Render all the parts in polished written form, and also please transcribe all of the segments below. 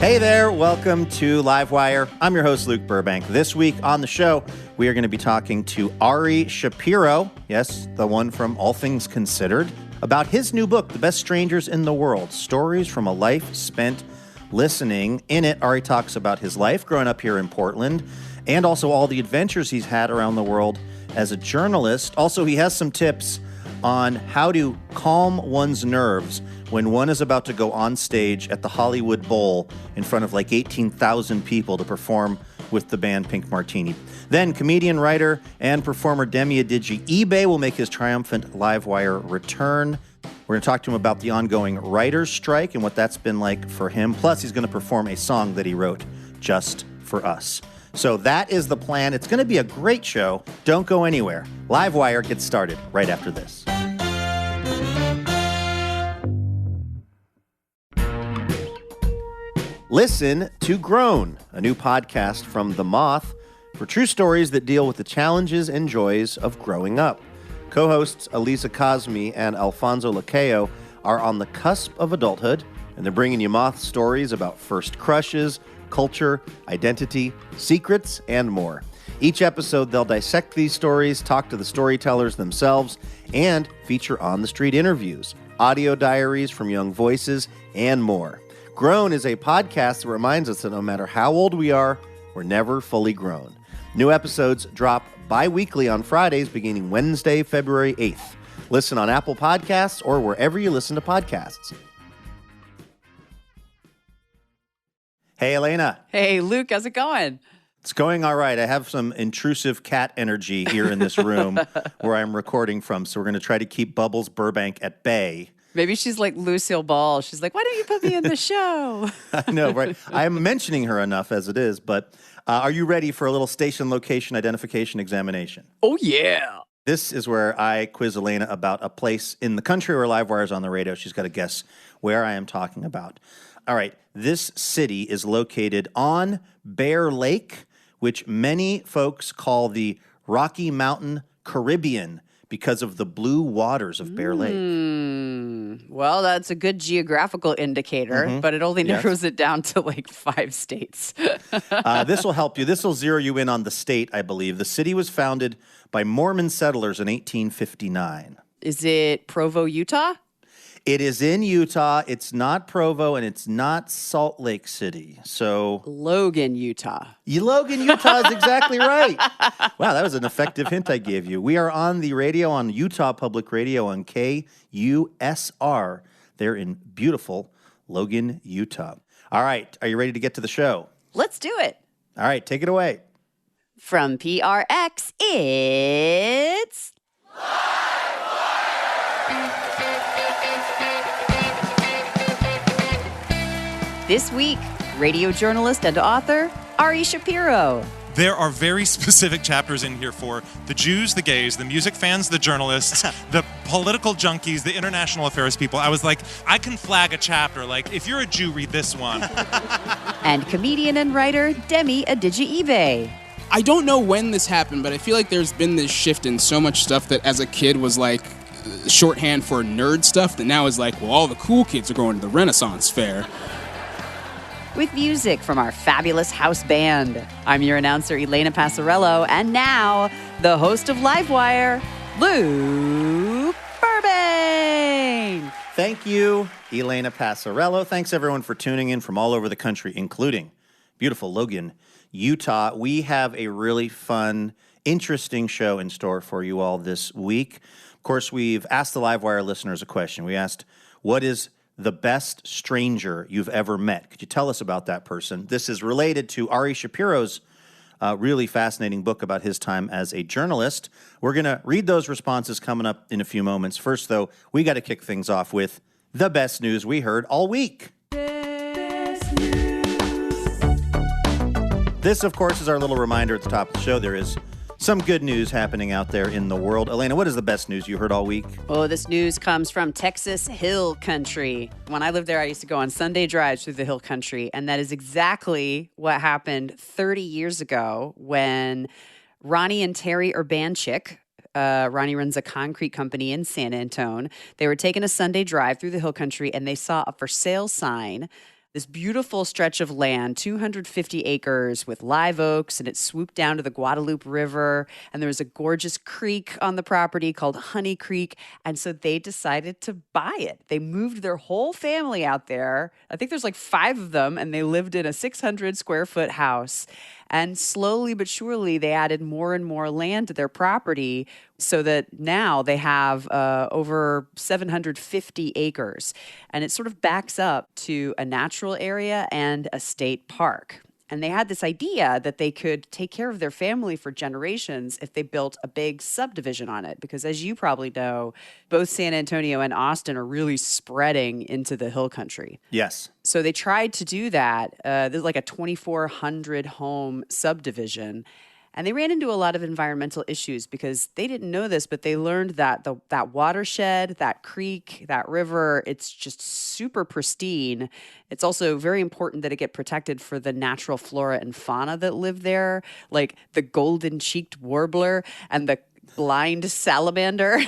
Hey there, welcome to Livewire. I'm your host, Luke Burbank. This week on the show, we are going to be talking to Ari Shapiro, yes, the one from All Things Considered, about his new book, The Best Strangers in the World, Stories from a Life Spent Listening. In it, Ari talks about his life growing up here in Portland and also all the adventures he's had around the world as a journalist. Also, he has some tips on how to calm one's nerves when one is about to go on stage at the Hollywood Bowl in front of like 18,000 people to perform with the band Pink Martini. Then comedian, writer, and performer Demi Adejuyigbe will make his triumphant Livewire return. We're going to talk to him about the ongoing writer's strike and what that's been like for him. Plus, he's going to perform a song that he wrote just for us. So that is the plan. It's going to be a great show. Don't go anywhere. Livewire gets started right after this. Listen to Grown, a new podcast from The Moth for true stories that deal with the challenges and joys of growing up. Co-hosts Elisa Cosme and Alfonso Lacayo are on the cusp of adulthood, and they're bringing you Moth stories about first crushes, culture, identity, secrets, and more. Each episode, they'll dissect these stories, talk to the storytellers themselves, and feature on-the-street interviews, audio diaries from young voices, and more. Grown is a podcast that reminds us that no matter how old we are, we're never fully grown. New episodes drop bi-weekly on Fridays beginning Wednesday, February 8th. Listen on Apple Podcasts or wherever you listen to podcasts. Hey, Elena. Hey, Luke. How's it going? It's going all right. I have some intrusive cat energy here in this room where I'm recording from, so we're going to try to keep Bubbles Burbank at bay. Maybe she's like Lucille Ball. She's like, why don't you put me in the show? I know, right? I'm mentioning her enough as it is, but are you ready for a little station location identification examination? Oh, yeah. This is where I quiz Elena about a place in the country where Livewire is on the radio. She's got to guess where I am talking about. All right, this city is located on Bear Lake, which many folks call the Rocky Mountain Caribbean because of the blue waters of Bear Lake. Well, that's a good geographical indicator, but it only narrows it down to like 5 states. This will help you. This will zero you in on the state, I believe. The city was founded by Mormon settlers in 1859. Is it Provo, Utah? It is in Utah. It's not Provo, and it's not Salt Lake City. So Logan, Utah. Logan, Utah is exactly right. Wow, that was an effective hint I gave you. We are on the radio on Utah Public Radio on KUSR. They're in beautiful Logan, Utah. All right, are you ready to get to the show? Let's do it. All right, take it away. From PRX, it's... This week, radio journalist and author Ari Shapiro. There are very specific chapters in here for the Jews, the gays, the music fans, the journalists, the political junkies, the international affairs people. I was like, I can flag a chapter. Like, if you're a Jew, read this one. And comedian and writer Demi Adejuyigbe. I don't know when this happened, but I feel like there's been this shift in so much stuff that as a kid was like shorthand for nerd stuff that now is like, well, all the cool kids are going to the Renaissance Faire. With music from our fabulous house band. I'm your announcer, Elena Passarello, and now the host of Livewire, Luke Burbank. Thank you, Elena Passarello. Thanks, everyone, for tuning in from all over the country, including beautiful Logan, Utah. We have a really fun, interesting show in store for you all this week. Of course, we've asked the Livewire listeners a question. We asked, what is the best stranger you've ever met? Could you tell us about that person? This is related to Ari Shapiro's really fascinating book about his time as a journalist. We're going to read those responses coming up in a few moments. First, though, we got to kick things off with the best news we heard all week. This, of course, is our little reminder at the top of the show. There is some good news happening out there in the world. Elena, what is the best news you heard all week? Oh, this news comes from Texas Hill Country. When I lived there, I used to go on Sunday drives through the Hill Country, and that is exactly what happened 30 years ago when Ronnie and Terry Urbanchik, Ronnie runs a concrete company in San Antone. They were taking a Sunday drive through the Hill Country, and they saw a for sale sign this beautiful stretch of land, 250 acres with live oaks, and it swooped down to the Guadalupe River. And there was a gorgeous creek on the property called Honey Creek. And so they decided to buy it. They moved their whole family out there. I think there's like 5 of them, and they lived in a 600 square foot house. And slowly but surely, they added more and more land to their property so that now they have over 750 acres. And it sort of backs up to a natural area and a state park. And they had this idea that they could take care of their family for generations if they built a big subdivision on it. Because as you probably know, both San Antonio and Austin are really spreading into the hill country. Yes. So they tried to do that. There's like a 2,400 home subdivision. And they ran into a lot of environmental issues because they didn't know this, but they learned that that watershed, that creek, that river, it's just super pristine. It's also very important that it get protected for the natural flora and fauna that live there, like the golden-cheeked warbler and the blind salamander.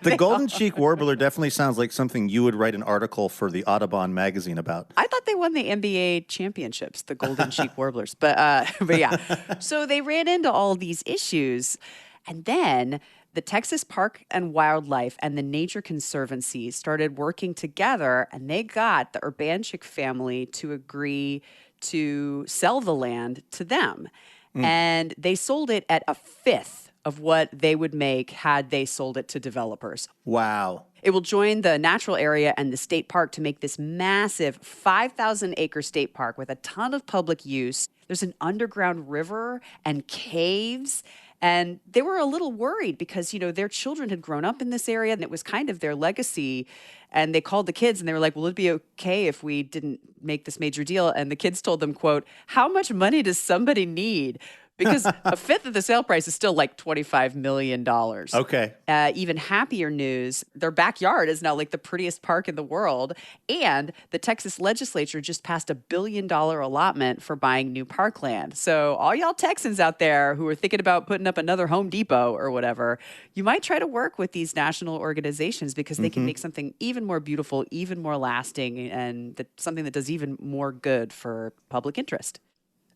The golden-cheeked warbler definitely sounds like something you would write an article for the Audubon magazine about. I thought they won the NBA championships, the golden-cheeked warblers. But yeah. So they ran into all these issues. And then the Texas Park and Wildlife and the Nature Conservancy started working together, and they got the Urbanchik family to agree to sell the land to them. And they sold it at a fifth of what they would make had they sold it to developers. Wow. It will join the natural area and the state park to make this massive 5,000-acre state park with a ton of public use. There's an underground river and caves. And they were a little worried because, you know, their children had grown up in this area and it was kind of their legacy. And they called the kids and they were like, will it be okay if we didn't make this major deal? And the kids told them, quote, how much money does somebody need? Because a fifth of the sale price is still like $25 million. Okay. Even happier news, their backyard is now like the prettiest park in the world. And the Texas legislature just passed $1 billion allotment for buying new parkland. So all y'all Texans out there who are thinking about putting up another Home Depot or whatever, you might try to work with these national organizations because they can make something even more beautiful, even more lasting, and something that does even more good for public interest.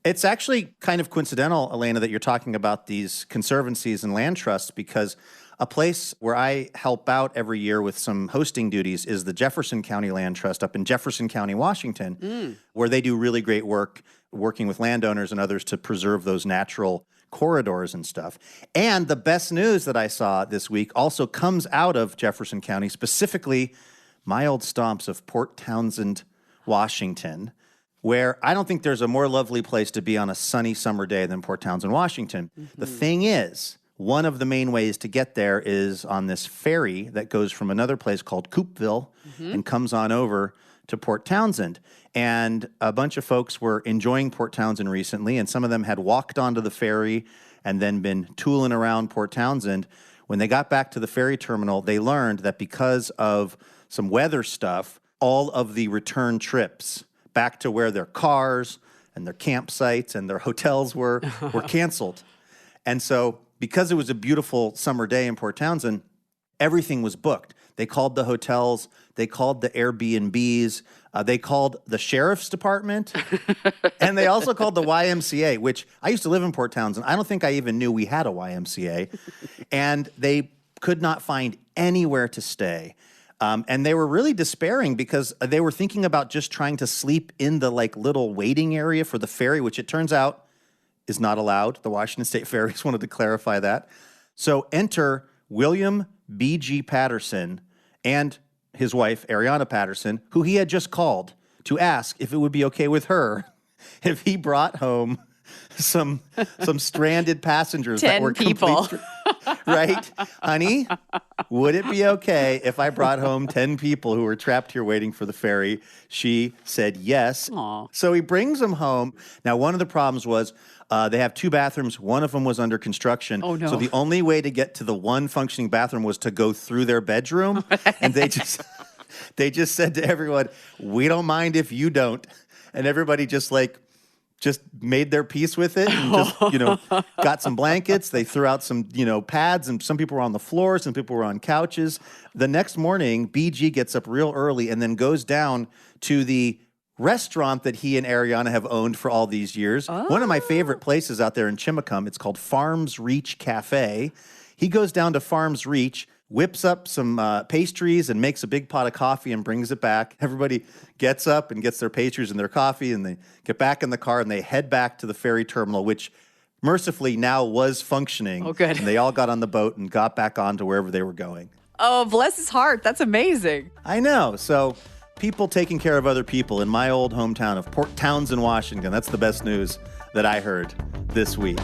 It's actually kind of coincidental, Elena, that you're talking about these conservancies and land trusts, because a place where I help out every year with some hosting duties is the Jefferson County Land Trust up in Jefferson County, Washington, where they do really great work working with landowners and others to preserve those natural corridors and stuff. And the best news that I saw this week also comes out of Jefferson County, specifically my old stomps of Port Townsend, Washington, where I don't think there's a more lovely place to be on a sunny summer day than Port Townsend, Washington. The thing is, one of the main ways to get there is on this ferry that goes from another place called Coupeville and comes on over to Port Townsend. And a bunch of folks were enjoying Port Townsend recently, and some of them had walked onto the ferry and then been tooling around Port Townsend. When they got back to the ferry terminal, they learned that because of some weather stuff, all of the return trips back to where their cars and their campsites and their hotels were canceled. And so because it was a beautiful summer day in Port Townsend, everything was booked. They called the hotels, they called the Airbnbs, they called the sheriff's department, and they also called the YMCA, which I used to live in Port Townsend. I don't think I even knew we had a YMCA. And they could not find anywhere to stay. And they were really despairing because they were thinking about just trying to sleep in the like little waiting area for the ferry, which it turns out is not allowed. The Washington State Ferries wanted to clarify that. So enter William B.G. Patterson and his wife, Ariana Patterson, who he had just called to ask if it would be okay with her if he brought home some stranded passengers 10 that were people. Right? Honey, would it be okay if I brought home 10 people who were trapped here waiting for the ferry? She said yes. Aww. So he brings them home. Now, one of the problems was they have 2 bathrooms. One of them was under construction. Oh, no. So the only way to get to the one functioning bathroom was to go through their bedroom. And they just said to everyone, we don't mind if you don't. And everybody just made their peace with it and just, got some blankets. They threw out some, pads, and some people were on the floor, some people were on couches. The next morning, BG gets up real early and then goes down to the restaurant that he and Ariana have owned for all these years. One of my favorite places out there in Chimacum, it's called Farms Reach Cafe. He goes down to Farms Reach, whips up some pastries and makes a big pot of coffee and brings it back. Everybody gets up and gets their pastries and their coffee, and they get back in the car and they head back to the ferry terminal, which mercifully now was functioning. Oh, good. And they all got on the boat and got back on to wherever they were going. Oh, bless his heart. That's amazing. I know. So people taking care of other people in my old hometown of Port Townsend, Washington. That's the best news that I heard this week.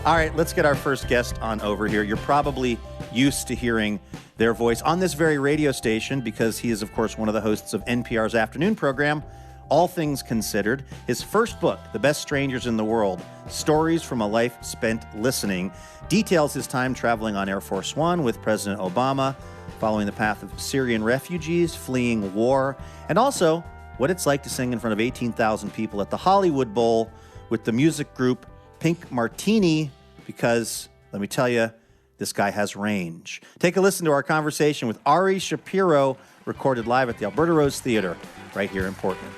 All right, let's get our first guest on over here. You're probably used to hearing their voice on this very radio station because he is, of course, one of the hosts of NPR's afternoon program, All Things Considered. His first book, The Best Strangers in the World, Stories from a Life Spent Listening, details his time traveling on Air Force One with President Obama, following the path of Syrian refugees fleeing war, and also what it's like to sing in front of 18,000 people at the Hollywood Bowl with the music group Pink Martini, because, let me tell you, this guy has range. Take a listen to our conversation with Ari Shapiro, recorded live at the Alberta Rose Theatre, right here in Portland.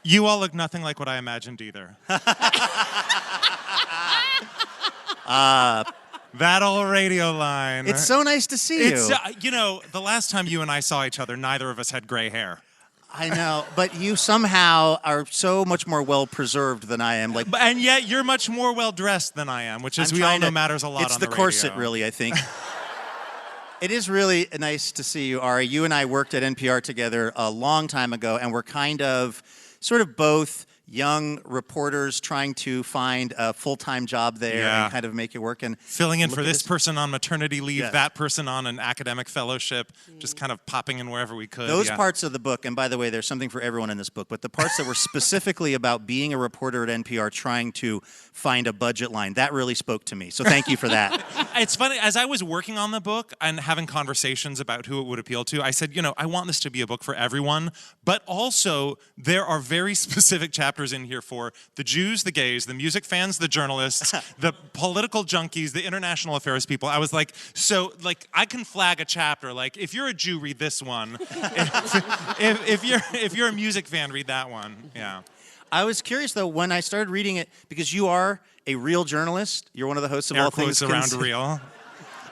You all look nothing like what I imagined either. That old radio line. It's so nice to see you. The last time you and I saw each other, neither of us had gray hair. I know, but you somehow are so much more well-preserved than I am. And yet you're much more well-dressed than I am, which, as we all know, matters a lot on the radio. It's the corset, really, I think. It is really nice to see you, Ari. You and I worked at NPR together a long time ago, and we're kind of sort of both young reporters trying to find a full-time job there and kind of make it work. And filling in for this person on maternity leave, Yes. that person on an academic fellowship, just kind of popping in wherever we could. Those parts of the book, and by the way, there's something for everyone in this book, but the parts that were specifically about being a reporter at NPR trying to find a budget line, that really spoke to me. So thank you for that. It's funny, as I was working on the book and having conversations about who it would appeal to, I said, I want this to be a book for everyone, but also there are very specific chapters in here for the Jews, the gays, the music fans, the journalists, the political junkies, the international affairs people. I was like, I can flag a chapter. Like, if you're a Jew, read this one. if you're a music fan, read that one. Yeah. I was curious, though, when I started reading it, because you are a real journalist. You're one of the hosts of Air All quotes Things around Considered. real.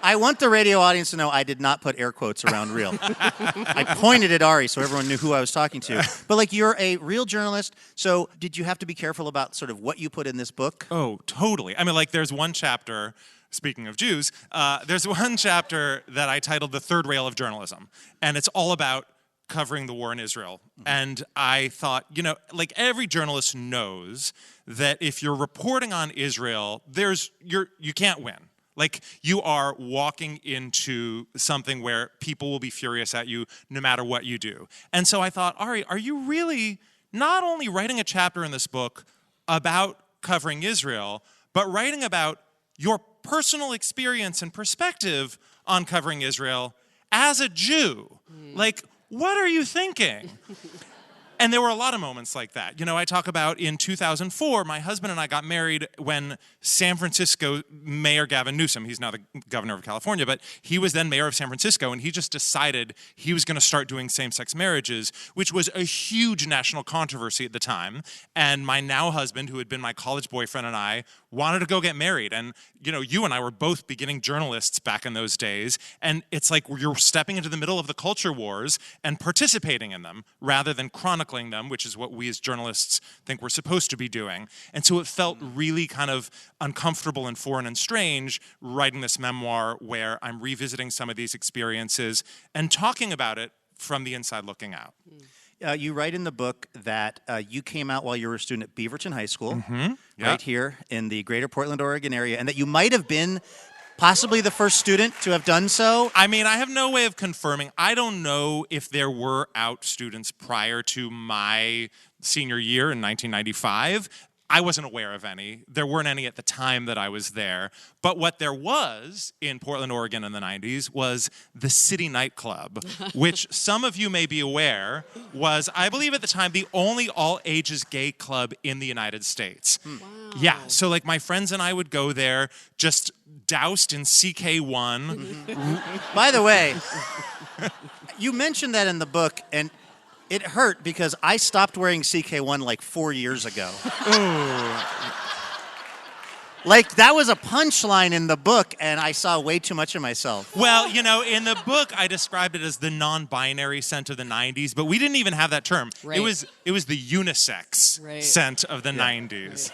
I want the radio audience to know I did not put air quotes around real. I pointed at Ari so everyone knew who I was talking to. But, you're a real journalist, so did you have to be careful about sort of what you put in this book? Oh, totally. I mean, there's one chapter, speaking of Jews, there's one chapter that I titled The Third Rail of Journalism, and it's all about covering the war in Israel. And I thought, every journalist knows that if you're reporting on Israel, you can't win. You are walking into something where people will be furious at you no matter what you do. And so I thought, Ari, are you really not only writing a chapter in this book about covering Israel, but writing about your personal experience and perspective on covering Israel as a Jew? What are you thinking? And there were a lot of moments like that. I talk about in 2004, my husband and I got married when San Francisco Mayor Gavin Newsom, he's now the governor of California, but he was then mayor of San Francisco, and he just decided he was going to start doing same-sex marriages, which was a huge national controversy at the time. And my now husband, who had been my college boyfriend, and I wanted to go get married. And, you and I were both beginning journalists back in those days, and it's like you're stepping into the middle of the culture wars and participating in them rather than chronicling them, which is what we as journalists think we're supposed to be doing. And so it felt really kind of uncomfortable and foreign and strange writing this memoir where I'm revisiting some of these experiences and talking about it from the inside looking out. You write in the book that you came out while you were a student at Beaverton High School, right here in the greater Portland, Oregon area, and that you might have been possibly the first student to have done so. I mean, I have no way of confirming. I don't know if there were out students prior to my senior year in 1995. I wasn't aware of any. There weren't any at the time that I was there. But what there was in Portland, Oregon in the 90s was the City Nightclub, which some of you may be aware was, I believe at the time, the only all-ages gay club in the United States. Wow. Yeah, so like my friends and I would go there just doused in CK1. By the way, you mentioned that in the book, and it hurt because I stopped wearing CK1 like 4 years ago. Like, that was a punchline in the book, and I saw way too much of myself. Well, you know, in the book, I described it as the non-binary scent of the 90s, but we didn't even have that term. Right. It was the unisex Right. scent of the 90s.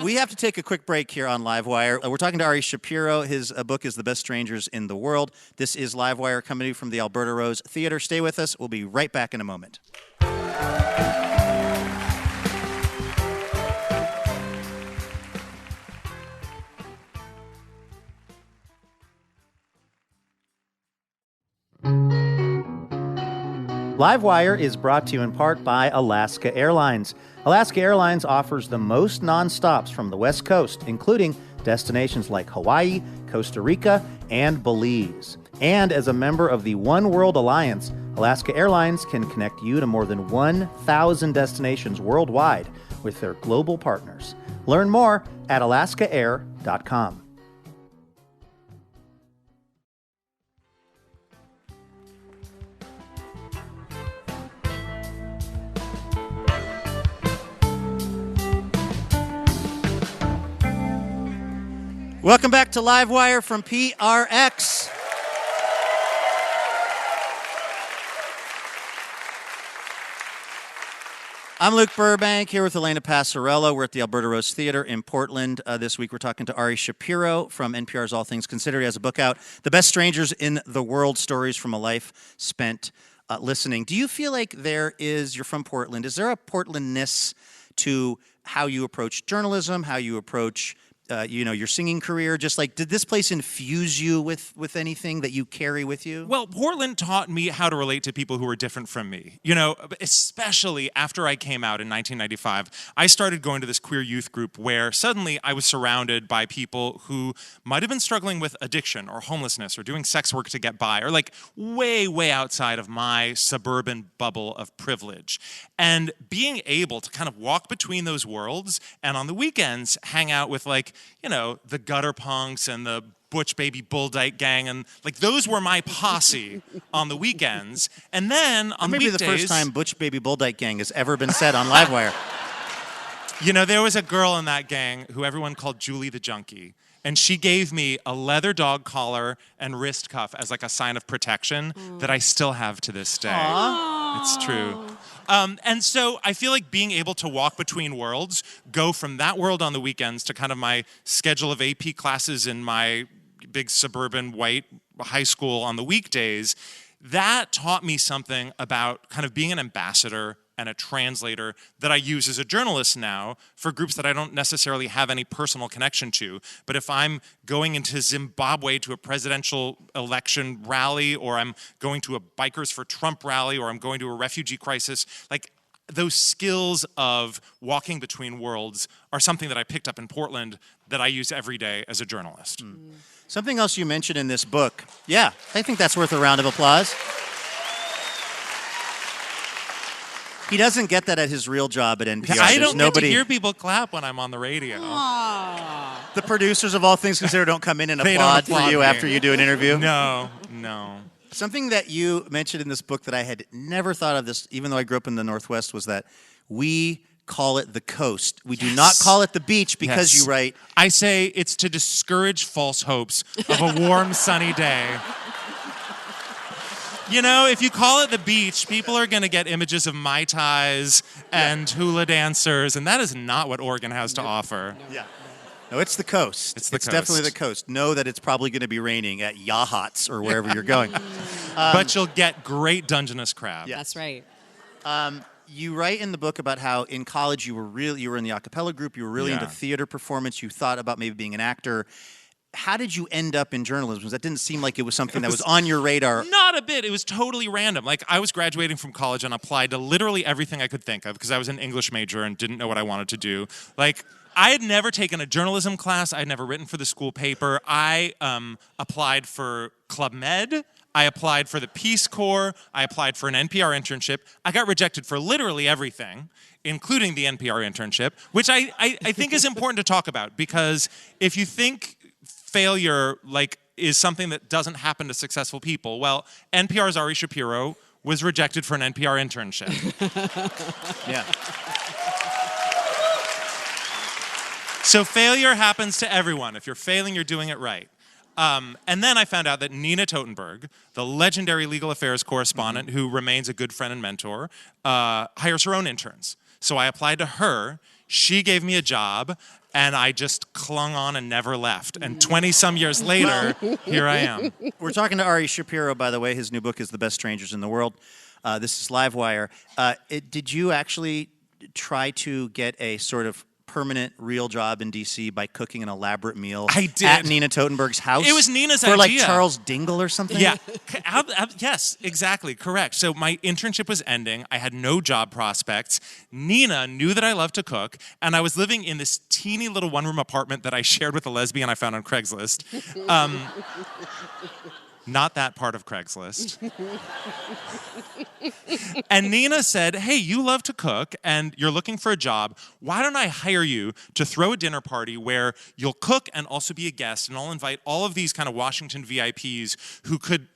We have to take a quick break here on Livewire. We're talking to Ari Shapiro. His book is The Best Strangers in the World. This is Livewire coming from the Alberta Rose Theater. Stay with us. We'll be right back in a moment. Livewire is brought to you in part by Alaska Airlines. Alaska Airlines offers the most nonstops from the West Coast, including destinations like Hawaii, Costa Rica, and Belize. And as a member of the One World Alliance, Alaska Airlines can connect you to more than 1,000 destinations worldwide with their global partners. Learn more at alaskaair.com. Welcome back to Livewire from PRX. I'm Luke Burbank here with Elena Passarello. We're at the Alberta Rose Theater in Portland. This week we're talking to Ari Shapiro from NPR's All Things Considered. He has a book out, The Best Strangers in the World, Stories from a Life Spent Listening. Do you feel like you're from Portland, is there a Portlandness to how you approach journalism, how you approach your singing career? Just like, did this place infuse you with anything that you carry with you? Well, Portland taught me how to relate to people who were different from me. You know, especially after I came out in 1995, I started going to this queer youth group where suddenly I was surrounded by people who might have been struggling with addiction or homelessness or doing sex work to get by, or like way, way outside of my suburban bubble of privilege. And being able to kind of walk between those worlds and on the weekends hang out with the gutter punks and the Butch Baby Bull Dyke gang, and like those were my posse on the weekends. And then on maybe weekdays, the first time Butch Baby Bull Dyke gang has ever been said on Livewire. You know, there was a girl in that gang who everyone called Julie the Junkie. And she gave me a leather dog collar and wrist cuff as like a sign of protection that I still have to this day. Aww. It's true. And so I feel like being able to walk between worlds, go from that world on the weekends to kind of my schedule of AP classes in my big suburban white high school on the weekdays, that taught me something about kind of being an ambassador and a translator that I use as a journalist now for groups that I don't necessarily have any personal connection to. But if I'm going into Zimbabwe to a presidential election rally, or I'm going to a Bikers for Trump rally, or I'm going to a refugee crisis, like those skills of walking between worlds are something that I picked up in Portland that I use every day as a journalist. Something else you mentioned in this book. Yeah, I think that's worth a round of applause. He doesn't get that at his real job at NPR. I don't get to hear people clap when I'm on the radio. The producers of All Things Considered don't come in and applaud for you after you do an interview? No. Something that you mentioned in this book that I had never thought of this, even though I grew up in the Northwest, was that we call it the coast. We do not call it the beach because you write... I say it's to discourage false hopes of a warm, sunny day. You know, if you call it the beach, people are going to get images of Mai Tais and hula dancers, and that is not what Oregon has to offer. Yeah. No, it's the coast. It's definitely the coast. Know that it's probably going to be raining at Yachats or wherever you're going. But you'll get great Dungeness crab. That's right. You write in the book about how in college you were in the a cappella group, you were really into theater performance, you thought about maybe being an actor. how did you end up in journalism? Because that didn't seem like it was something that was on your radar. Not a bit. It was totally random. Like, I was graduating from college and applied to literally everything I could think of because I was an English major and didn't know what I wanted to do. Like, I had never taken a journalism class. I had never written for the school paper. I applied for Club Med. I applied for the Peace Corps. I applied for an NPR internship. I got rejected for literally everything, including the NPR internship, which I think is important to talk about, because if you think failure is something that doesn't happen to successful people, well, NPR's Ari Shapiro was rejected for an NPR internship. Yeah. So failure happens to everyone. If you're failing, you're doing it right. And then I found out that Nina Totenberg, the legendary legal affairs correspondent who remains a good friend and mentor, hires her own interns. So I applied to her. She gave me a job, and I just clung on and never left. And 20-some years later, here I am. We're talking to Ari Shapiro, by the way. His new book is The Best Strangers in the World. This is Livewire. Did you actually try to get a sort of permanent real job in D.C. by cooking an elaborate meal at Nina Totenberg's house? It was Nina's for idea. Like Charles Dingle or something? Yeah. Yes, exactly. Correct. So my internship was ending. I had no job prospects. Nina knew that I loved to cook, and I was living in this teeny little one-room apartment that I shared with a lesbian I found on Craigslist. Not that part of Craigslist. And Nina said, hey, you love to cook and you're looking for a job. Why don't I hire you to throw a dinner party where you'll cook and also be a guest, and I'll invite all of these kind of Washington VIPs who could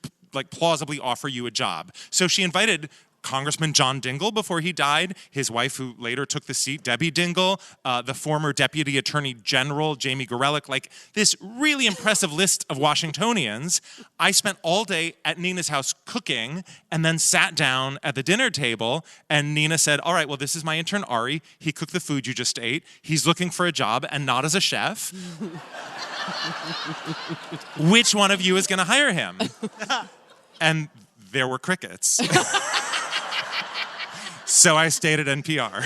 plausibly offer you a job. So she invited Congressman John Dingell before he died, his wife who later took the seat, Debbie Dingell, the former Deputy Attorney General, Jamie Gorelick, this really impressive list of Washingtonians. I spent all day at Nina's house cooking and then sat down at the dinner table, and Nina said, all right, well, this is my intern, Ari. He cooked the food you just ate. He's looking for a job and not as a chef. Which one of you is going to hire him? And there were crickets. So I stayed at NPR.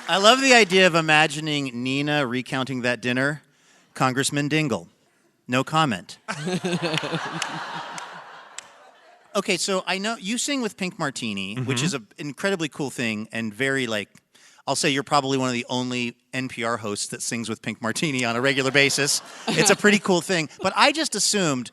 I love the idea of imagining Nina recounting that dinner. Congressman Dingell, no comment. Okay, so I know you sing with Pink Martini, which is an incredibly cool thing and very I'll say you're probably one of the only NPR hosts that sings with Pink Martini on a regular basis. It's a pretty cool thing. But I just assumed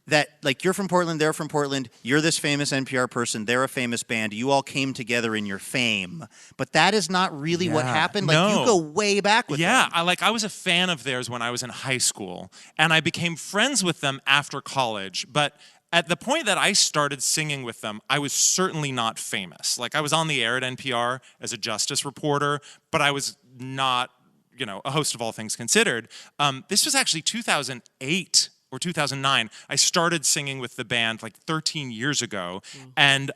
that, you're from Portland, they're from Portland, you're this famous NPR person, they're a famous band, you all came together in your fame. But that is not really what happened. No. You go way back with them. Yeah, I was a fan of theirs when I was in high school, and I became friends with them after college, but at the point that I started singing with them, I was certainly not famous. I was on the air at NPR as a justice reporter, but I was not, a host of All Things Considered. This was actually 2008 or 2009. I started singing with the band 13 years ago, and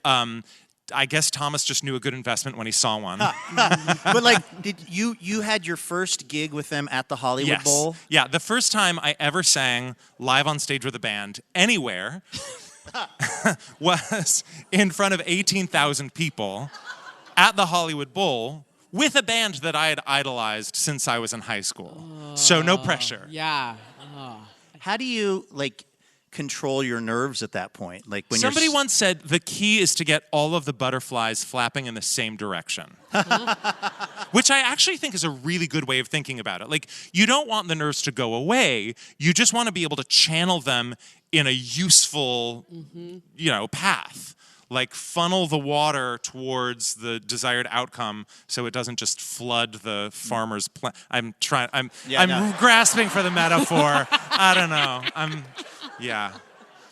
I guess Thomas just knew a good investment when he saw one. But did you had your first gig with them at the Hollywood Bowl? Yeah, the first time I ever sang live on stage with a band anywhere was in front of 18,000 people at the Hollywood Bowl with a band that I had idolized since I was in high school. So no pressure. Yeah. How do you control your nerves at that point? When somebody once said the key is to get all of the butterflies flapping in the same direction. Which I actually think is a really good way of thinking about it. You don't want the nerves to go away. You just want to be able to channel them in a useful, path. Funnel the water towards the desired outcome so it doesn't just flood the farmer's plant. I'm grasping for the metaphor. I don't know. Yeah.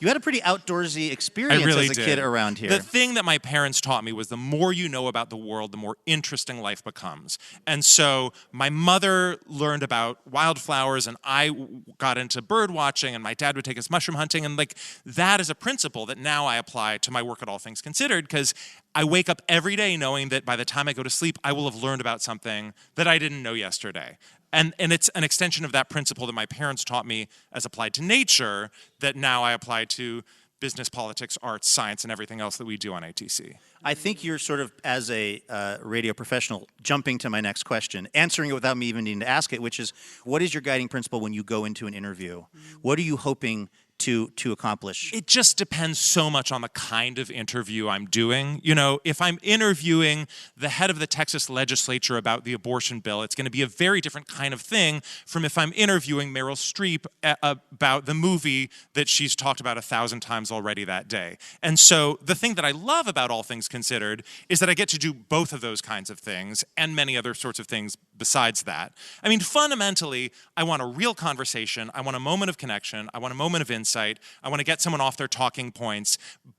You had a pretty outdoorsy experience really as a did. kid around here. The thing that my parents taught me was the more you know about the world, the more interesting life becomes. And so my mother learned about wildflowers, and I got into bird watching, and my dad would take us mushroom hunting. And that is a principle that now I apply to my work at All Things Considered, because I wake up every day knowing that by the time I go to sleep, I will have learned about something that I didn't know yesterday. And it's an extension of that principle that my parents taught me as applied to nature that now I apply to business, politics, arts, science, and everything else that we do on ATC. I think you're sort of, as a radio professional, jumping to my next question, answering it without me even needing to ask it, which is, what is your guiding principle when you go into an interview? What are you hoping to accomplish? It just depends so much on the kind of interview I'm doing. You know, if I'm interviewing the head of the Texas legislature about the abortion bill, it's going to be a very different kind of thing from if I'm interviewing Meryl Streep about the movie that she's talked about 1,000 times already that day. And so the thing that I love about All Things Considered is that I get to do both of those kinds of things and many other sorts of things besides that. I mean, fundamentally, I want a real conversation. I want a moment of connection. I want a moment of insight. I want to get someone off their talking points.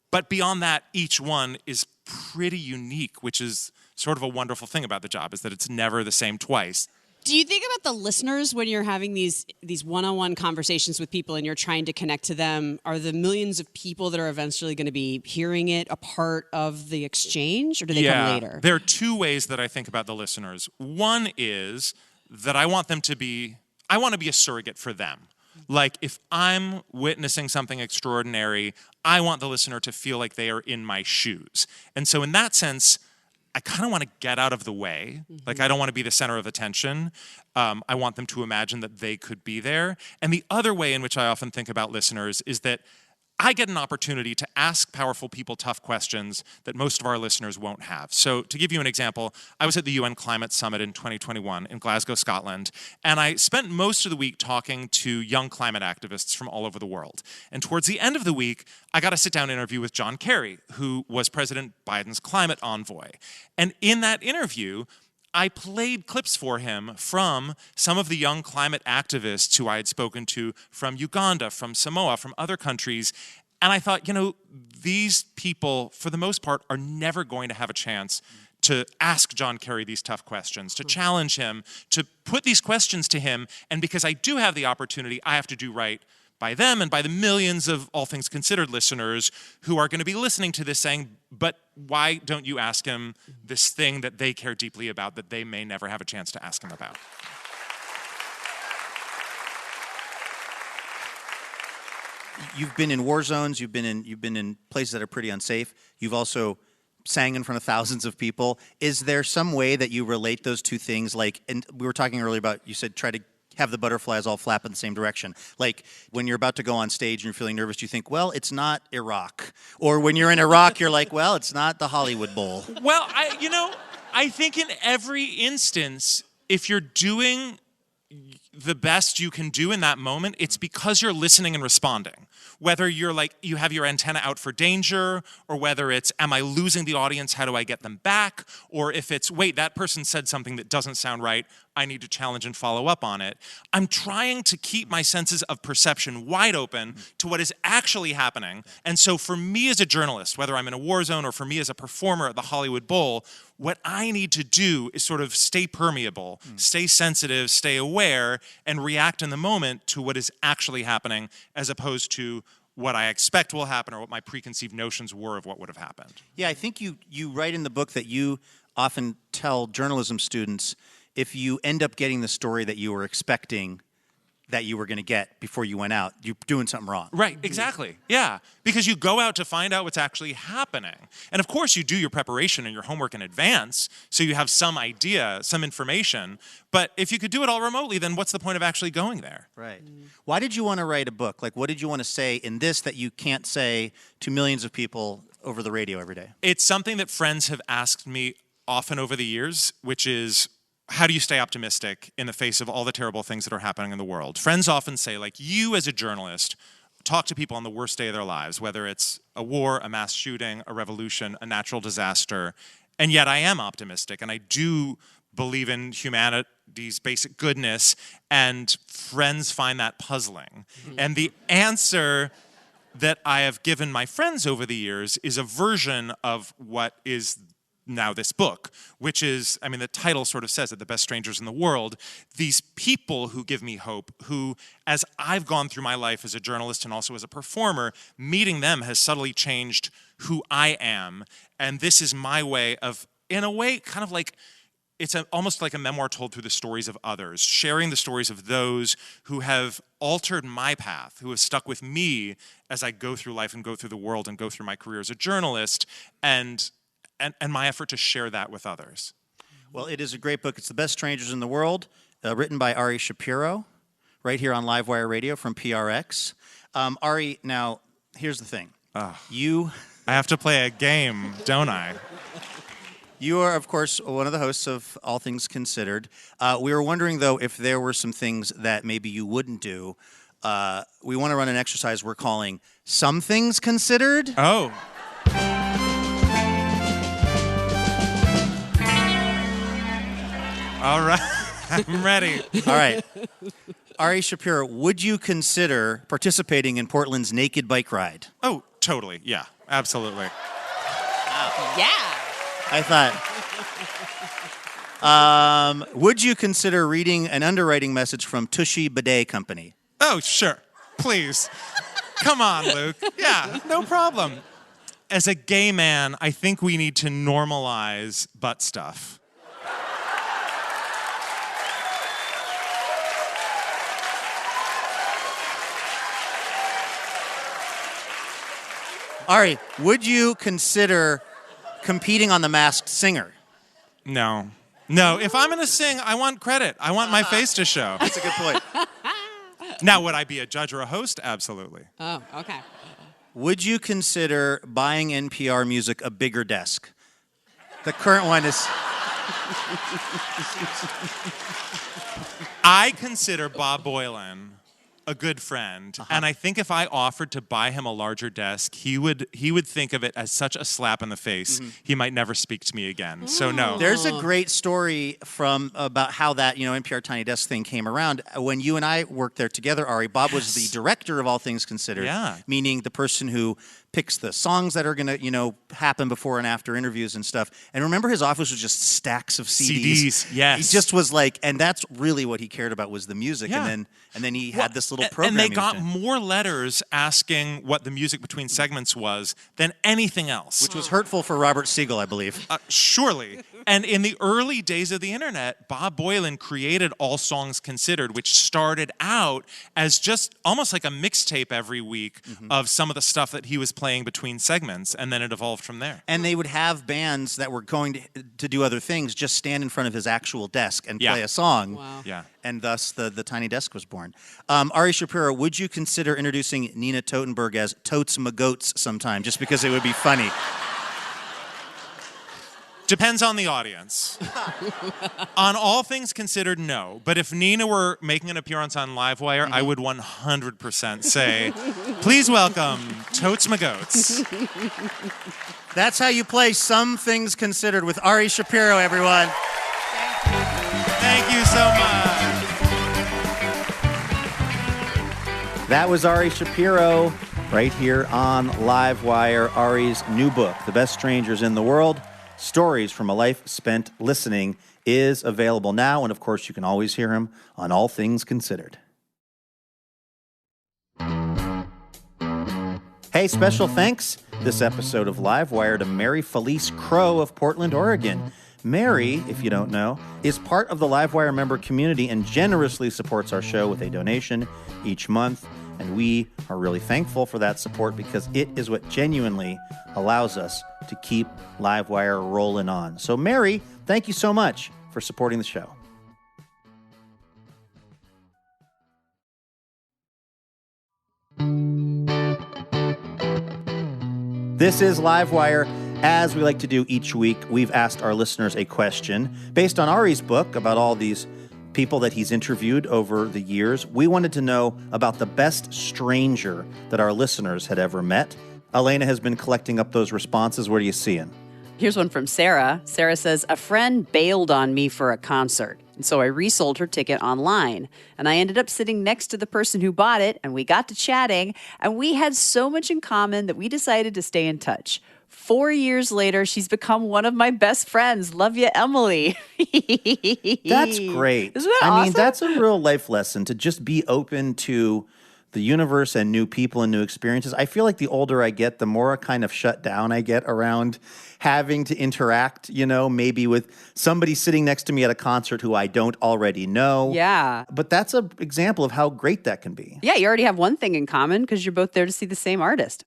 But beyond that, each one is pretty unique, which is sort of a wonderful thing about the job, is that it's never the same twice. Do you think about the listeners when you're having these one-on-one conversations with people and you're trying to connect to them? Are the millions of people that are eventually going to be hearing it a part of the exchange, or do they come later? There are two ways that I think about the listeners. One is that I want to be a surrogate for them. Like, if I'm witnessing something extraordinary, I want the listener to feel like they are in my shoes. And so in that sense, I kind of want to get out of the way. Like, I don't want to be the center of attention. I want them to imagine that they could be there. And the other way in which I often think about listeners is that I get an opportunity to ask powerful people tough questions that most of our listeners won't have. So to give you an example, I was at the UN Climate Summit in 2021 in Glasgow, Scotland, and I spent most of the week talking to young climate activists from all over the world. And towards the end of the week, I got a sit-down interview with John Kerry, who was President Biden's climate envoy. And in that interview, I played clips for him from some of the young climate activists who I had spoken to from Uganda, from Samoa, from other countries. And I thought, these people, for the most part, are never going to have a chance to ask John Kerry these tough questions, to challenge him, to put these questions to him. And because I do have the opportunity, I have to do right by them and by the millions of All Things Considered listeners who are going to be listening to this saying, but why don't you ask him this thing that they care deeply about that they may never have a chance to ask him about? You've been in war zones. You've been in places that are pretty unsafe. You've also sang in front of thousands of people. Is there some way that you relate those two things? Like, and we were talking earlier about, you said try to have the butterflies all flap in the same direction. Like, when you're about to go on stage and you're feeling nervous, you think, well, it's not Iraq. Or when you're in Iraq, you're like, well, it's not the Hollywood Bowl. Well, I think in every instance, if you're doing the best you can do in that moment, it's because you're listening and responding. Whether you're like, you have your antenna out for danger, or whether it's, am I losing the audience? How do I get them back? Or if it's, wait, that person said something that doesn't sound right. I need to challenge and follow up on it. I'm trying to keep my senses of perception wide open to what is actually happening. And so for me as a journalist, whether I'm in a war zone or for me as a performer at the Hollywood Bowl, what I need to do is sort of stay permeable, stay sensitive, stay aware, and react in the moment to what is actually happening, as opposed to what I expect will happen or what my preconceived notions were of what would have happened. Yeah, I think you write in the book that you often tell journalism students, if you end up getting the story that you were expecting that you were going to get before you went out, you're doing something wrong. Right, exactly. Yeah, because you go out to find out what's actually happening. And of course you do your preparation and your homework in advance, so you have some idea, some information. But if you could do it all remotely, then what's the point of actually going there? Right. Why did you want to write a book? Like, what did you want to say in this that you can't say to millions of people over the radio every day? It's something that friends have asked me often over the years, which is, how do you stay optimistic in the face of all the terrible things that are happening in the world? Friends often say, like, you as a journalist talk to people on the worst day of their lives, whether it's a war, a mass shooting, a revolution, a natural disaster, and yet I am optimistic, and I do believe in humanity's basic goodness, and friends find that puzzling. And the answer that I have given my friends over the years is a version of what is now this book, which is, I mean, the title sort of says it, The Best Strangers in the World. These people who give me hope, who, as I've gone through my life as a journalist and also as a performer, meeting them has subtly changed who I am. And this is my way of, in a way, kind of like almost like a memoir told through the stories of others, sharing the stories of those who have altered my path, who have stuck with me as I go through life and go through the world and go through my career as a journalist, and my effort to share that with others. Well, it is a great book. It's The Best Strangers in the World, written by Ari Shapiro, right here on Livewire Radio from PRX. Ari, now, here's the thing. I have to play a game, don't I? You are, of course, one of the hosts of All Things Considered. We were wondering, though, if there were some things that maybe you wouldn't do. We want to run an exercise we're calling Some Things Considered. Oh. All right. I'm ready. All right. Ari Shapiro, would you consider participating in Portland's Naked Bike Ride? Oh, totally. Yeah, absolutely. Yeah. I thought. Would you consider reading an underwriting message from Tushy Bidet Company? Oh, sure. Please. Come on, Luke. Yeah, no problem. As a gay man, I think we need to normalize butt stuff. Ari, would you consider competing on The Masked Singer? No. No, if I'm going to sing, I want credit. I want my face to show. That's a good point. Now, would I be a judge or a host? Absolutely. Oh, okay. Would you consider buying NPR Music a bigger desk? The current one is... I consider Bob Boilen a good friend, and I think if I offered to buy him a larger desk, he would think of it as such a slap in the face. He might never speak to me again. So no. There's a great story about how that NPR Tiny Desk thing came around. When you and I worked there together, Ari, Bob was the director of All Things Considered, meaning the person who picks the songs that are going to, happen before and after interviews and stuff. And remember, his office was just stacks of CDs. Yes. He just was like, and that's really what he cared about was the music. Yeah. And then he had this little program. And they got more letters asking what the music between segments was than anything else. Which was hurtful for Robert Siegel, I believe. Surely. And in the early days of the internet, Bob Boilen created All Songs Considered, which started out as just almost like a mixtape every week of some of the stuff that he was playing between segments, and then it evolved from there. And they would have bands that were going to do other things just stand in front of his actual desk and play a song. Wow. Yeah. And thus the Tiny Desk was born. Ari Shapiro, would you consider introducing Nina Totenberg as Totes Magoats sometime, just because it would be funny? Depends on the audience. On All Things Considered, no. But if Nina were making an appearance on Livewire, I would 100% say, please welcome Totes Magoats. That's how you play Some Things Considered with Ari Shapiro, everyone. Thank you so much. That was Ari Shapiro right here on Livewire. Ari's new book, The Best Strangers in the World, Stories from a Life Spent Listening, is available now. And, of course, you can always hear him on All Things Considered. Hey, special thanks this episode of Livewire to Mary Felice Crow of Portland, Oregon. Mary, if you don't know, is part of the Livewire member community and generously supports our show with a donation each month. And we are really thankful for that support because it is what genuinely allows us to keep Livewire rolling on. So, Mary, thank you so much for supporting the show. This is Livewire. As we like to do each week, we've asked our listeners a question based on Ari's book about all these people that he's interviewed over the years. We wanted to know about the best stranger that our listeners had ever met. Elena has been collecting up those responses. What are you seeing? Here's one from Sarah. Sarah says, a friend bailed on me for a concert, and so I resold her ticket online. And I ended up sitting next to the person who bought it, and we got to chatting, and we had so much in common that we decided to stay in touch. 4 years later, she's become one of my best friends. Love you, Emily. That's great. Isn't that awesome? I mean, that's a real life lesson, to just be open to the universe and new people and new experiences. I feel like the older I get, the more kind of shut down I get around having to interact, maybe with somebody sitting next to me at a concert who I don't already know. Yeah. But that's an example of how great that can be. Yeah, you already have one thing in common because you're both there to see the same artist.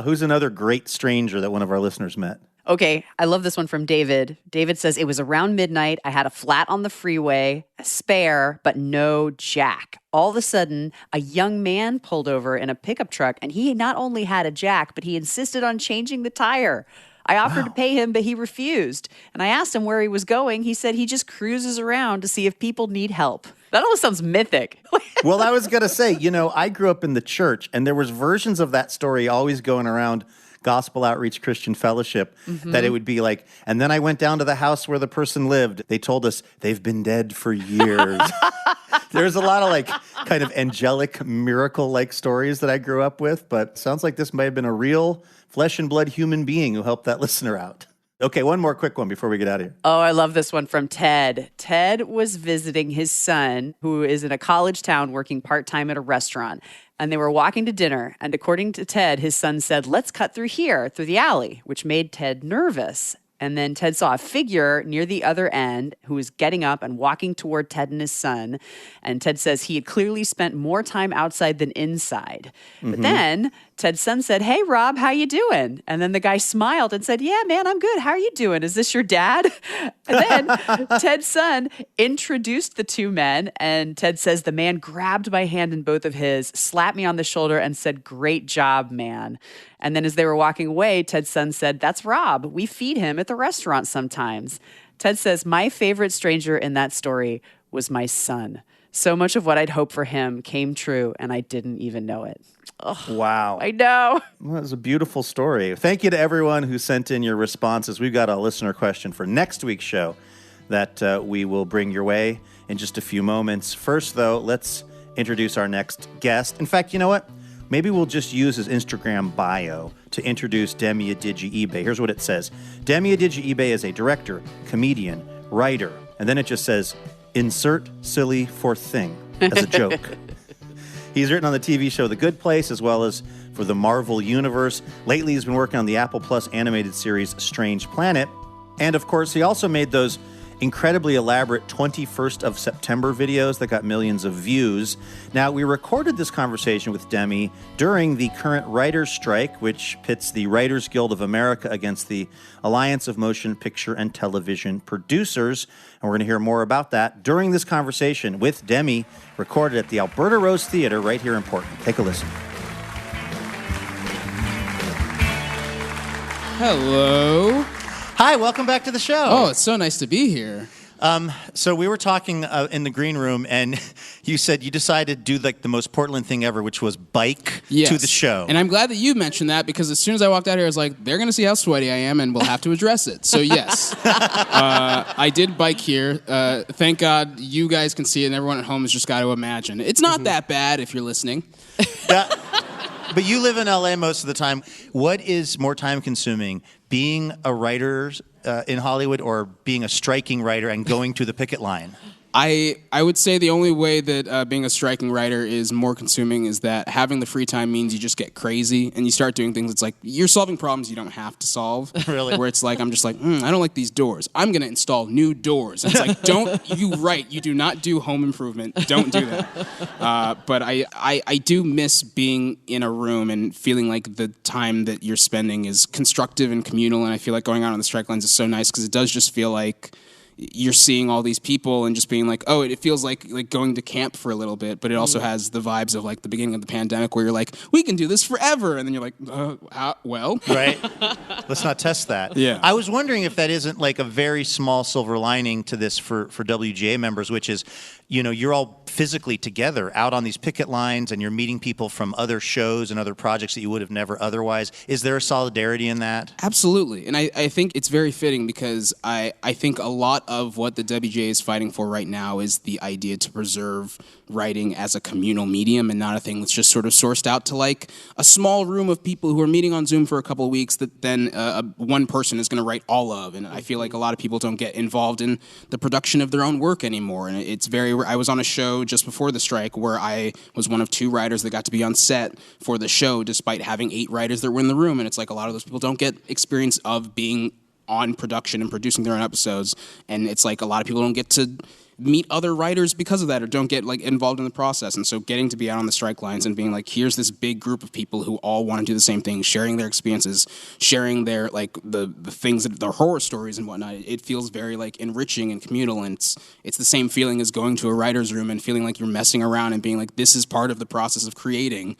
Who's another great stranger that one of our listeners met? Okay, I love this one from David. David says, it was around midnight. I had a flat on the freeway, a spare, but no jack. All of a sudden, a young man pulled over in a pickup truck, and he not only had a jack, but he insisted on changing the tire. I offered to pay him, but he refused. And I asked him where he was going. He said he just cruises around to see if people need help. That almost sounds mythic. Well, I was going to say, I grew up in the church, and there was versions of that story always going around Gospel Outreach Christian Fellowship, that it would be like, and then I went down to the house where the person lived. They told us they've been dead for years. There's a lot of kind of angelic miracle stories that I grew up with, but sounds like this might have been a real flesh and blood human being who helped that listener out. Okay, one more quick one before we get out of here. Oh, I love this one from Ted. Ted was visiting his son, who is in a college town working part-time at a restaurant. And they were walking to dinner. And according to Ted, his son said, let's cut through here, through the alley, which made Ted nervous. And then Ted saw a figure near the other end who was getting up and walking toward Ted and his son. And Ted says he had clearly spent more time outside than inside. But then Ted's son said, hey, Rob, how you doing? And then the guy smiled and said, yeah, man, I'm good. How are you doing? Is this your dad? And then Ted's son introduced the two men. And Ted says the man grabbed my hand in both of his, slapped me on the shoulder and said, great job, man. And then as they were walking away, Ted's son said, that's Rob. We feed him at the restaurant sometimes. Ted says, my favorite stranger in that story was my son. So much of what I'd hoped for him came true, and I didn't even know it. Ugh, wow. I know. Well, that was a beautiful story. Thank you to everyone who sent in your responses. We've got a listener question for next week's show that we will bring your way in just a few moments. First, though, let's introduce our next guest. In fact, you know what? Maybe we'll just use his Instagram bio to introduce Demi Adejuyigbe. Here's what it says. Demi Adejuyigbe is a director, comedian, writer, and then it just says, insert silly fourth thing as a joke. He's written on the TV show The Good Place, as well as for the Marvel Universe. Lately, he's been working on the Apple Plus animated series Strange Planet. And, of course, he also made those incredibly elaborate 21st of September videos that got millions of views. Now, we recorded this conversation with Demi during the current writer's strike, which pits the Writers Guild of America against the Alliance of Motion Picture and Television Producers. And we're going to hear more about that during this conversation with Demi, recorded at the Alberta Rose Theatre right here in Portland. Take a listen. Hello. Hi, welcome back to the show. Oh, it's so nice to be here. So we were talking in the green room, and you said you decided to do the most Portland thing ever, which was bike to the show. And I'm glad that you mentioned that, because as soon as I walked out here, I was like, they're going to see how sweaty I am, and we'll have to address it. So yes, I did bike here. Thank God you guys can see it, and everyone at home has just got to imagine. It's not that bad if you're listening. But you live in LA most of the time. What is more time-consuming, being a writer in Hollywood or being a striking writer and going to the picket line? I would say the only way that being a striking writer is more consuming is that having the free time means you just get crazy and you start doing things. It's like you're solving problems you don't have to solve. Really? Where it's like, I'm just like, I don't like these doors. I'm going to install new doors. And it's like, don't you write. You do not do home improvement. Don't do that. But I do miss being in a room and feeling like the time that you're spending is constructive and communal. And I feel like going out on the strike lines is so nice because it does just feel like you're seeing all these people and just being like, oh, it feels like going to camp for a little bit, but it also has the vibes of the beginning of the pandemic where you're like, we can do this forever. And then you're like, well. Right. Let's not test that. Yeah. I was wondering if that isn't a very small silver lining to this for WGA members, which is, you're all physically together out on these picket lines and you're meeting people from other shows and other projects that you would have never otherwise. Is there a solidarity in that? Absolutely. And I think it's very fitting because I think a lot of what the WGA is fighting for right now is the idea to preserve writing as a communal medium and not a thing that's just sort of sourced out to like a small room of people who are meeting on Zoom for a couple of weeks that then one person is going to write all of. And I feel like a lot of people don't get involved in the production of their own work anymore. And it's I was on a show just before the strike where I was one of 2 writers that got to be on set for the show despite having 8 writers that were in the room. And it's like a lot of those people don't get experience of being on production and producing their own episodes. And it's like a lot of people don't get to meet other writers because of that or don't get like involved in the process. And so getting to be out on the strike lines and being like, here's this big group of people who all want to do the same thing, sharing their experiences, sharing their like the things that their horror stories and whatnot. It feels very like enriching and communal, and it's the same feeling as going to a writer's room and feeling like you're messing around and being like, this is part of the process of creating,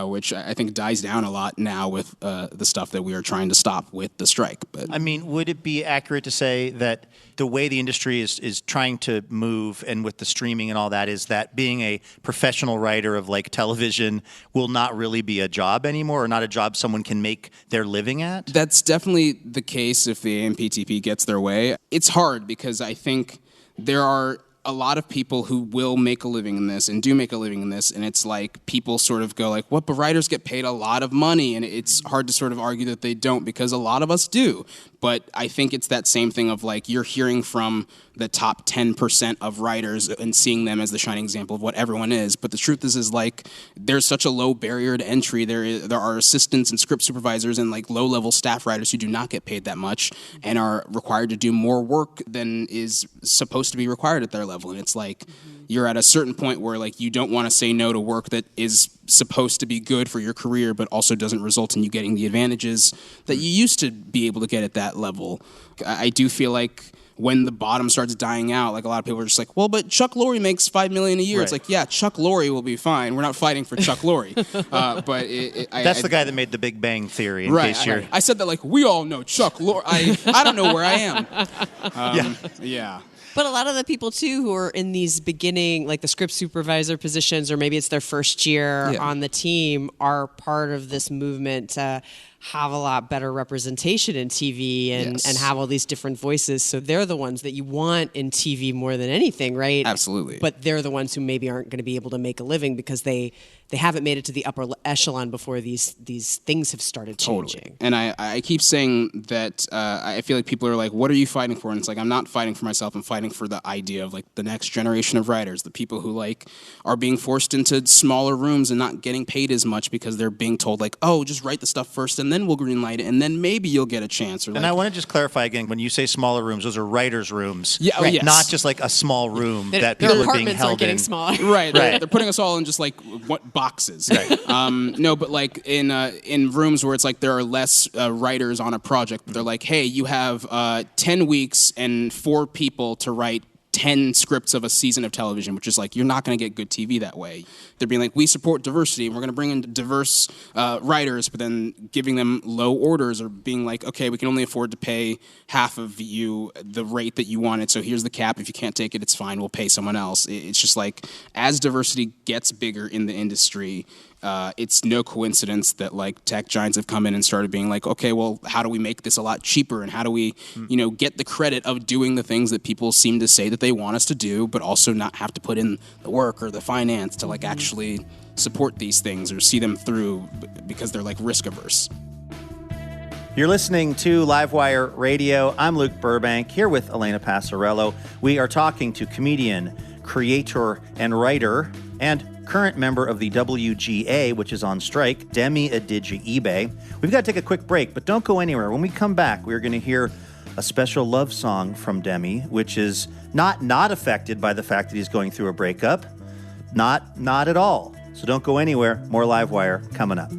which I think dies down a lot now with the stuff that we are trying to stop with the strike. But I mean, would it be accurate to say that the way the industry is trying to move, and with the streaming and all that, is that being a professional writer of like television will not really be a job anymore, or not a job someone can make their living at? That's definitely the case if the AMPTP gets their way. It's hard because I think there are a lot of people who will make a living in this and do make a living in this, and it's like people sort of go like, what, but writers get paid a lot of money, and it's hard to sort of argue that they don't because a lot of us do. But I think it's that same thing of like you're hearing from the top 10% of writers and seeing them as the shining example of what everyone is. But the truth is like there's such a low barrier to entry. There are assistants and script supervisors and like low-level staff writers who do not get paid that much and are required to do more work than is supposed to be required at their level. And it's like you're at a certain point where like you don't want to say no to work that is supposed to be good for your career but also doesn't result in you getting the advantages that you used to be able to get at that level. I do feel like when the bottom starts dying out, like a lot of people are just like, well, but Chuck Lorre makes $5 million a year. Right. It's like, yeah, Chuck Lorre will be fine. We're not fighting for Chuck Lorre. But that's the guy that made The Big Bang Theory. I said that like we all know Chuck Lorre. I don't know where I am. Yeah. But a lot of the people, too, who are in these beginning, like the script supervisor positions, or maybe it's their first year on the team, are part of this movement to have a lot better representation in TV and have all these different voices. So they're the ones that you want in TV more than anything, right? Absolutely. But they're the ones who maybe aren't going to be able to make a living because they haven't made it to the upper echelon before these things have started changing. Totally. And I keep saying that I feel like people are like, what are you fighting for? And it's like, I'm not fighting for myself. I'm fighting for the idea of like the next generation of writers, the people who like are being forced into smaller rooms and not getting paid as much because they're being told like, oh, just write the stuff first and then we'll greenlight it and then maybe you'll get a chance. Or and I want to just clarify again, when you say smaller rooms, those are writers' rooms. Yeah, right. Not just like a small room that people are being held in. Smaller. Right. They're putting us all in just like what boxes. Right. No, but like in rooms where it's like there are less writers on a project, but they're like, hey, you have 10 weeks and 4 people to write 10 scripts of a season of television, which is like, you're not going to get good TV that way. They're being like, we support diversity, and we're going to bring in diverse writers, but then giving them low orders or being like, okay, we can only afford to pay half of you the rate that you wanted, so here's the cap. If you can't take it, it's fine. We'll pay someone else. It's just like, as diversity gets bigger in the industry, it's no coincidence that like tech giants have come in and started being like, okay, well, how do we make this a lot cheaper, and how do we, get the credit of doing the things that people seem to say that they want us to do, but also not have to put in the work or the finance to like actually support these things or see them through because they're like risk averse. You're listening to Livewire Radio. I'm Luke Burbank here with Elena Passarello. We are talking to comedian, creator, and writer, and current member of the WGA, which is on strike, Demi Adejuyigbe. We've got to take a quick break, but don't go anywhere. When we come back, we're going to hear a special love song from Demi, which is not affected by the fact that he's going through a breakup. Not at all. So don't go anywhere. More Livewire coming up.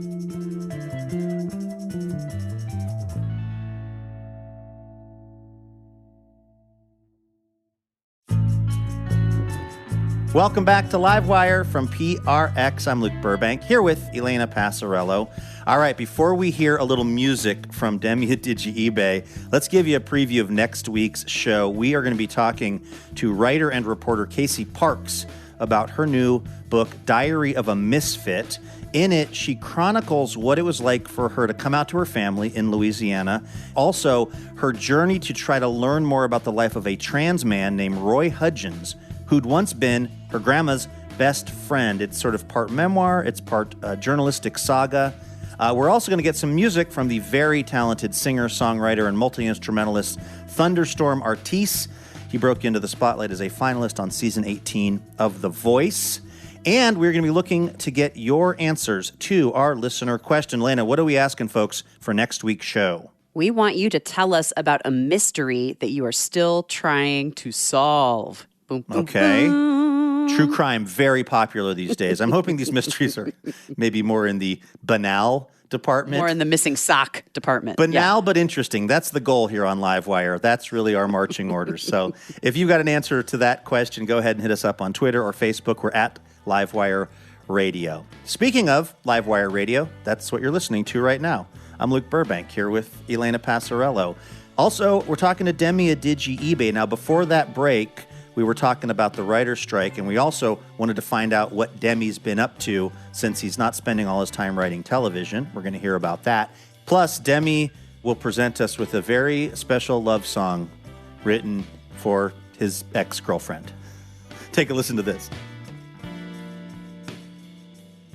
Welcome back to Livewire from PRX. I'm Luke Burbank, here with Elena Passarello. All right, before we hear a little music from Demi Adejuyigbe, let's give you a preview of next week's show. We are going to be talking to writer and reporter Casey Parks about her new book, Diary of a Misfit. In it, she chronicles what it was like for her to come out to her family in Louisiana. Also, her journey to try to learn more about the life of a trans man named Roy Hudgens, who'd once been her grandma's best friend. It's sort of part memoir, it's part journalistic saga. We're also going to get some music from the very talented singer, songwriter, and multi-instrumentalist Thunderstorm Artis. He broke into the spotlight as a finalist on season 18 of The Voice. And we're going to be looking to get your answers to our listener question. Elena, what are we asking folks for next week's show? We want you to tell us about a mystery that you are still trying to solve. Boom, boom, Okay. boom. True crime, very popular these days. I'm hoping these mysteries are maybe more in the banal department. More in the missing sock department. Banal but interesting. That's the goal here on Livewire. That's really our marching orders. So if you've got an answer to that question, go ahead and hit us up on Twitter or Facebook. We're at Livewire Radio. Speaking of Livewire Radio, that's what you're listening to right now. I'm Luke Burbank here with Elena Passarello. Also, we're talking to Demi Adejuyigbe. Now, before that break, we were talking about the writer's strike, and we also wanted to find out what Demi's been up to since he's not spending all his time writing television. We're going to hear about that. Plus, Demi will present us with a very special love song written for his ex-girlfriend. Take a listen to this.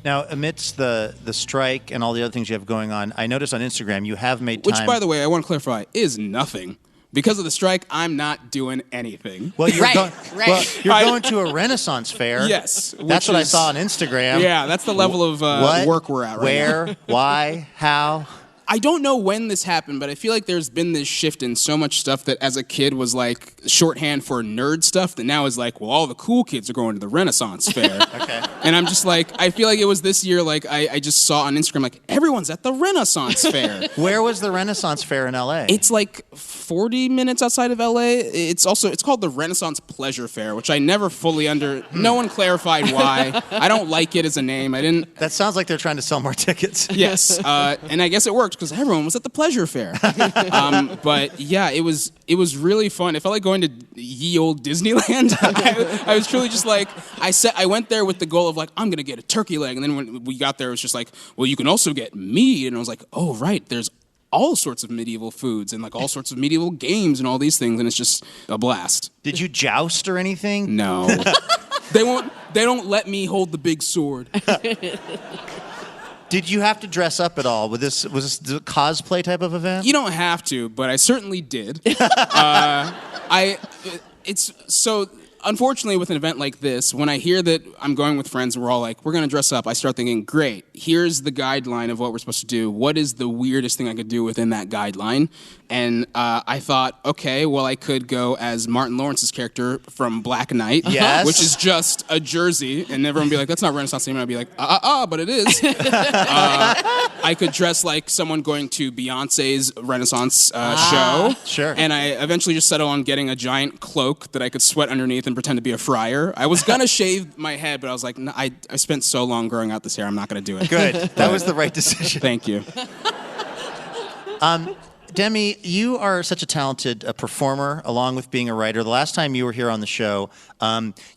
Now, amidst the strike and all the other things you have going on, I noticed on Instagram you have made time... Which, by the way, I want to clarify, is nothing. Because of the strike, I'm not doing anything. Well, you're, Right. well, you're going to a Renaissance Fair. Yes. That's what I saw on Instagram. Yeah, that's the level of What? work we're at right now. Where? Why? How? I don't know when this happened, but I feel like there's been this shift in so much stuff that as a kid was like shorthand for nerd stuff that now is like, well, all the cool kids are going to the Renaissance Fair. Okay. And I'm just like, I feel like it was this year, like I just saw on Instagram, like everyone's at the Renaissance Fair. Where was the Renaissance Fair in L.A.? It's like 40 minutes outside of LA. It's called the Renaissance Pleasure Fair, which I never fully no one clarified why. I don't like it as a name. I didn't. That sounds like they're trying to sell more tickets. Yes, and I guess it worked because everyone was at the pleasure fair. But yeah, it was really fun. It felt like going to ye old Disneyland. I was truly just like, I went there with the goal of like, I'm gonna get a turkey leg, and then when we got there, it was just like, well, you can also get meat, and I was like, oh right, there's all sorts of medieval foods and like all sorts of medieval games and all these things, and it's just a blast. Did you joust or anything? No. They don't let me hold the big sword. Did you have to dress up at all? Was this a cosplay type of event? You don't have to, but I certainly did. Unfortunately, with an event like this, when I hear that I'm going with friends and we're all like, we're going to dress up, I start thinking, great, here's the guideline of what we're supposed to do. What is the weirdest thing I could do within that guideline? And I thought, okay, well, I could go as Martin Lawrence's character from Black Knight, Yes. which is just a jersey, and everyone would be like, that's not Renaissance theme, and I'd be like, but it is. I could dress like someone going to Beyonce's Renaissance show. Sure. And I eventually just settled on getting a giant cloak that I could sweat underneath and pretend to be a friar. I was gonna shave my head, but I was like, no, I spent so long growing out this hair, I'm not gonna do it. Good. That was the right decision. Thank you. Demi, you are such a talented performer, along with being a writer. The last time you were here on the show,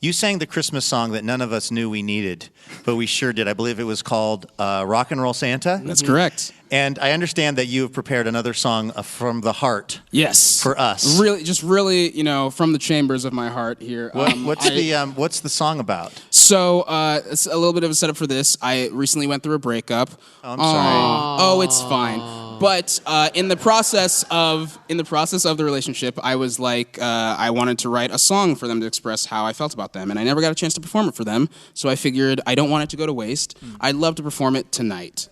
you sang the Christmas song that none of us knew we needed, but we sure did. I believe it was called Rock and Roll Santa. That's correct. And I understand that you have prepared another song from the heart. Yes. For us. Really, from the chambers of my heart here. What's the song about? So, it's a little bit of a setup for this. I recently went through a breakup. Oh, I'm sorry. Oh, it's fine. But in the process of the relationship, I was like, I wanted to write a song for them to express how I felt about them, and I never got a chance to perform it for them. So I figured I don't want it to go to waste. I'd love to perform it tonight.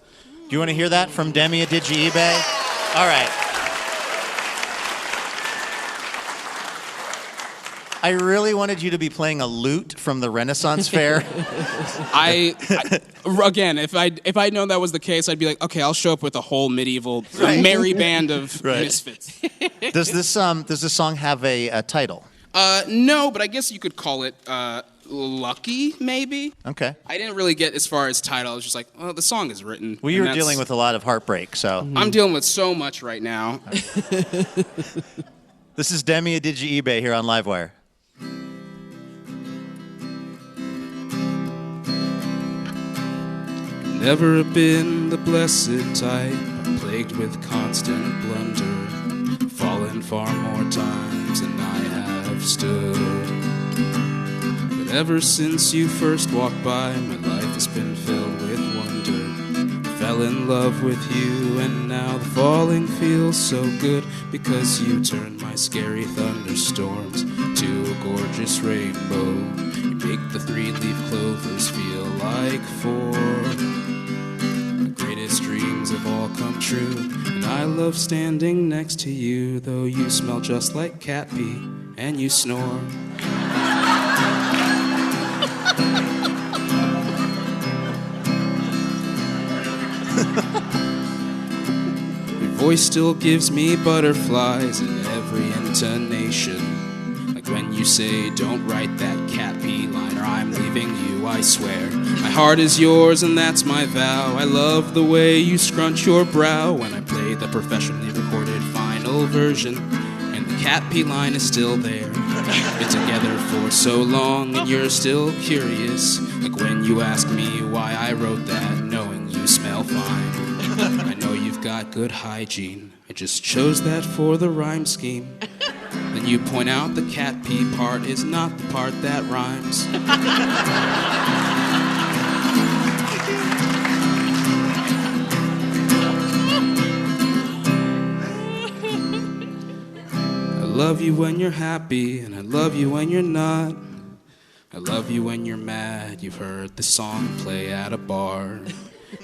Do you want to hear that from Demi Adejuyigbe? All right. I really wanted you to be playing a lute from the Renaissance Fair. Again, if I'd known that was the case, I'd be like, okay, I'll show up with a whole medieval merry band of misfits. Does this song have a title? No, but I guess you could call it Lucky, maybe. Okay. I didn't really get as far as title. I was just like, well, the song is written. Well, you were dealing with a lot of heartbreak, so. I'm dealing with so much right now. This is Demi Adejuyigbe here on Livewire. Never been the blessed type, plagued with constant blunder, fallen far more times than I have stood. But ever since you first walked by, my life has been filled with wonder. I fell in love with you, and now the falling feels so good, because you turned my scary thunderstorms to a gorgeous rainbow. You make the three-leaf clovers feel like four. The greatest dreams have all come true, and I love standing next to you, though you smell just like cat pee and you snore. Your voice still gives me butterflies in every intonation, like when you say, don't write that cat pee line or I'm leaving you, I swear. My heart is yours and that's my vow. I love the way you scrunch your brow when I play the professionally recorded final version, and the cat pee line is still there. We've been together for so long and you're still curious, like when you ask me why I wrote that, knowing you smell fine. I know you've got good hygiene, I just chose that for the rhyme scheme. Then you point out the cat pee part is not the part that rhymes. I love you when you're happy, and I love you when you're not. I love you when you're mad, you've heard the song play at a bar.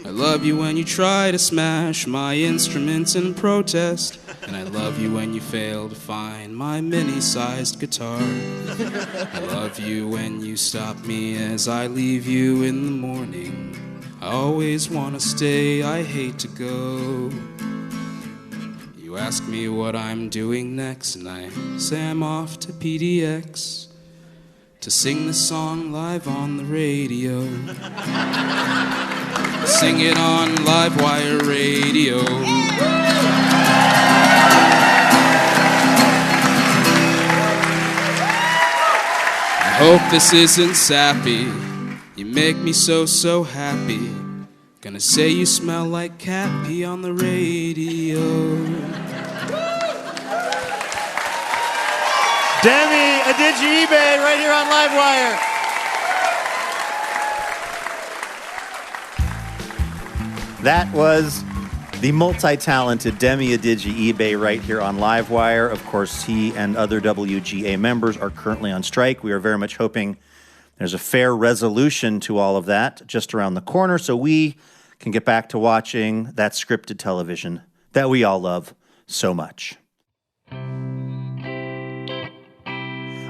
I love you when you try to smash my instruments in protest, and I love you when you fail to find my mini-sized guitar. I love you when you stop me as I leave you in the morning. I always want to stay, I hate to go. You ask me what I'm doing next, and I say I'm off to PDX to sing the song live on the radio. Sing it on Livewire Radio. I hope this isn't sappy. You make me so, so happy. Gonna say you smell like cat pee on the radio. Demi Adejuyigbe right here on Livewire. That was the multi-talented Demi Adejuyigbe right here on Livewire. Of course, he and other WGA members are currently on strike. We are very much hoping there's a fair resolution to all of that just around the corner so we can get back to watching that scripted television that we all love so much.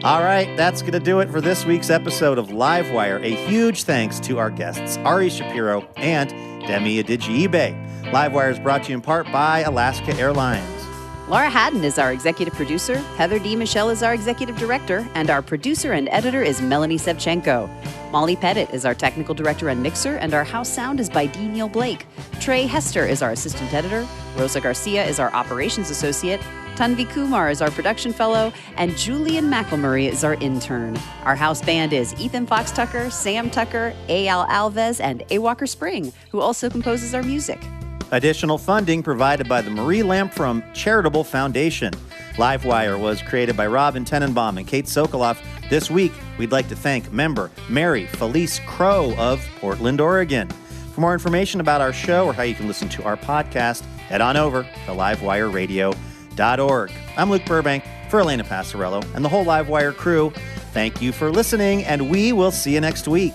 All right, that's going to do it for this week's episode of Livewire. A huge thanks to our guests, Ari Shapiro and Demi Adejuyigbe. Livewire is brought to you in part by Alaska Airlines. Laura Haddon is our executive producer, Heather D. Michelle is our executive director, and our producer and editor is Melanie Sevchenko. Molly Pettit is our technical director and mixer, and our house sound is by D. Neil Blake. Trey Hester is our assistant editor, Rosa Garcia is our operations associate, Tanvi Kumar is our production fellow, and Julian McElmurray is our intern. Our house band is Ethan Fox Tucker, Sam Tucker, A.L. Alves, and A. Walker Spring, who also composes our music. Additional funding provided by the Marie Lamprum Charitable Foundation. Livewire was created by Robin Tenenbaum and Kate Sokoloff. This week, we'd like to thank member Mary Felice Crow of Portland, Oregon. For more information about our show or how you can listen to our podcast, head on over to livewireradio.org. I'm Luke Burbank for Elena Passarello and the whole Livewire crew. Thank you for listening, and we will see you next week.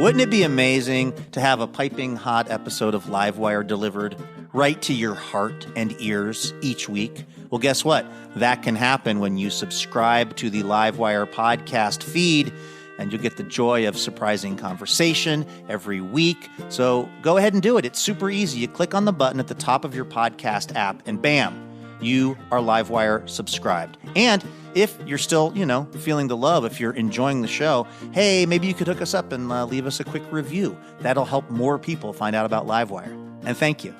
Wouldn't it be amazing to have a piping hot episode of Livewire delivered right to your heart and ears each week? Well, guess what? That can happen when you subscribe to the Livewire podcast feed, and you'll get the joy of surprising conversation every week. So go ahead and do it. It's super easy. You click on the button at the top of your podcast app, and bam, you are Livewire subscribed. And if you're still, feeling the love, if you're enjoying the show, hey, maybe you could hook us up and leave us a quick review. That'll help more people find out about Livewire. And thank you.